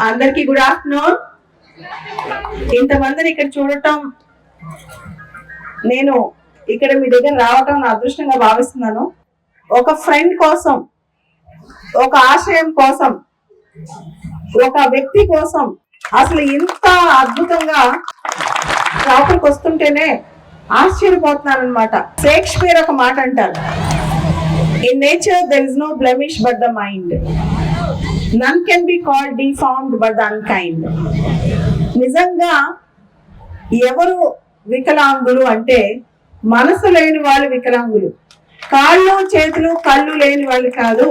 అందరికి good afternoon. ఇంతమందిని ఇక్కడ చూడటం, నేను ఇక్కడ మీ దగ్గర రావటం నా అదృష్టంగా భావిస్తున్నాను. ఒక ఫ్రెండ్ కోసం, ఒక ఆశయం కోసం, ఒక వ్యక్తి కోసం అసలు ఇంత అద్భుతంగా లోపలికి వస్తుంటేనే ఆశ్చర్యపోతున్నాను అనమాట. షేక్స్పియర్ ఒక మాట అంటారు, in nature there is no blemish but the mind, none can be called deformed but the unkind. నిజంగా ఎవరు వికలాంగులు అంటే మనసు లేని వాళ్ళు వికలాంగులు. కాళ్ళు చేతులు కళ్ళు లేని వాళ్ళు కాదు,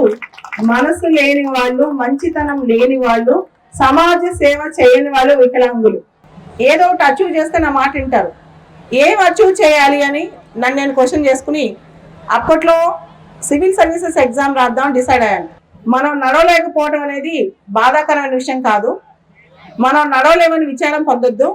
మనసు లేని వాళ్ళు, మంచితనం లేని వాళ్ళు, సమాజ సేవ చేయని వాళ్ళు వికలాంగులు. ఏదో ఒకటి అచీవ్ చేస్తే నా మాట వింటారు. ఏం అచీవ్ చేయాలి అని నన్ను నేను క్వశ్చన్ చేసుకుని అప్పట్లో సివిల్ సర్వీసెస్ ఎగ్జామ్ రాద్దాం డిసైడ్ అయ్యాను. మనం నడవలేకపోవడం అనేది బాధాకరమైన విషయం కాదు. మనం నడవలేమని విచారం పొందొద్దు.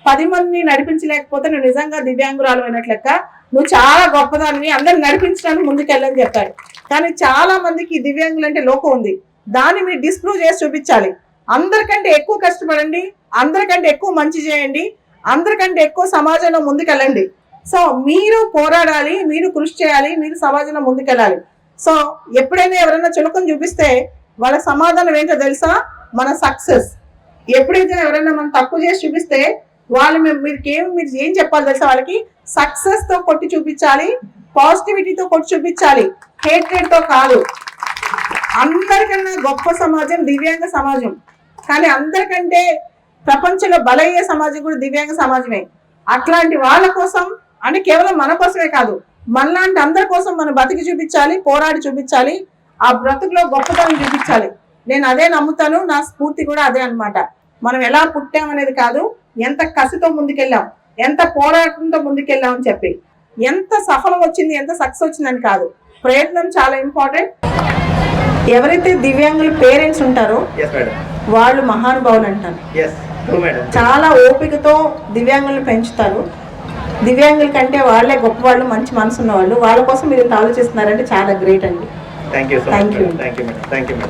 10 మందిని నడిపించలేకపోతే నువ్వు నిజంగా దివ్యాంగురాలు అయినట్లు లెక్క, నువ్వు చాలా గొప్పదాన్ని, అందరిని నడిపించడానికి ముందుకెళ్ళని చెప్పారు. కానీ చాలా మందికి దివ్యాంగులు అంటే లోకం ఉంది. దాన్ని మీరు డిస్ప్రూవ్ చేసి చూపించాలి. అందరికంటే ఎక్కువ కష్టపడండి, అందరికంటే ఎక్కువ మంచి చేయండి, అందరికంటే ఎక్కువ సమాజంలో ముందుకెళ్ళండి. సో మీరు పోరాడాలి, మీరు కృషి చేయాలి, మీరు సమాజంలో ముందుకెళ్ళాలి. సో ఎప్పుడైనా ఎవరైనా చులకం చూపిస్తే వాళ్ళ సమాధానం ఏంటో తెలుసా? మన సక్సెస్. ఎప్పుడైతే ఎవరైనా మనం తక్కువ చేసి చూపిస్తే వాళ్ళు మీరు ఏం చెప్పాలి తెలుసా? వాళ్ళకి సక్సెస్ తో కొట్టి చూపించాలి, పాజిటివిటీతో కొట్టి చూపించాలి, హేట్రెడ్ తో కాదు. అందరికన్నా గొప్ప సమాజం దివ్యాంగ సమాజం. కానీ అందరికంటే ప్రపంచంలో బలయ్యే సమాజం కూడా దివ్యాంగ సమాజమే. అట్లాంటి వాళ్ళ కోసం, అంటే కేవలం మన కోసమే కాదు, మనలాంటి అందరి కోసం మనం బతికి చూపించాలి, పోరాడి చూపించాలి, ఆ బ్రతుకులో గొప్పతనం చూపించాలి. నేను అదే నమ్ముతాను. నా స్ఫూర్తి కూడా అదే అన్నమాట. మనం ఎలా పుట్టామనేది కాదు, ఎంత కసితో ముందుకెళ్ళాం, ఎంత పోరాటంతో ముందుకెళ్ళాం అని చెప్పి, ఎంత సఫలం వచ్చింది, ఎంత సక్సెస్ వచ్చిందని కాదు. ప్రయత్నం చాలా ఇంపార్టెంట్. ఎవరైతే దివ్యాంగుల పేరెంట్స్ ఉంటారో వాళ్ళు మహానుభావులు అంటారు. చాలా ఓపికతో దివ్యాంగులను పెంచుతారు. దివ్యాంగుల కంటే వాళ్ళే గొప్ప వాళ్ళు, మంచి మనసు ఉన్న వాళ్ళు. వాళ్ళ కోసం మీరు ఇంత ఆలోచిస్తున్నారంటే చాలా గ్రేట్ అండి. Thank you.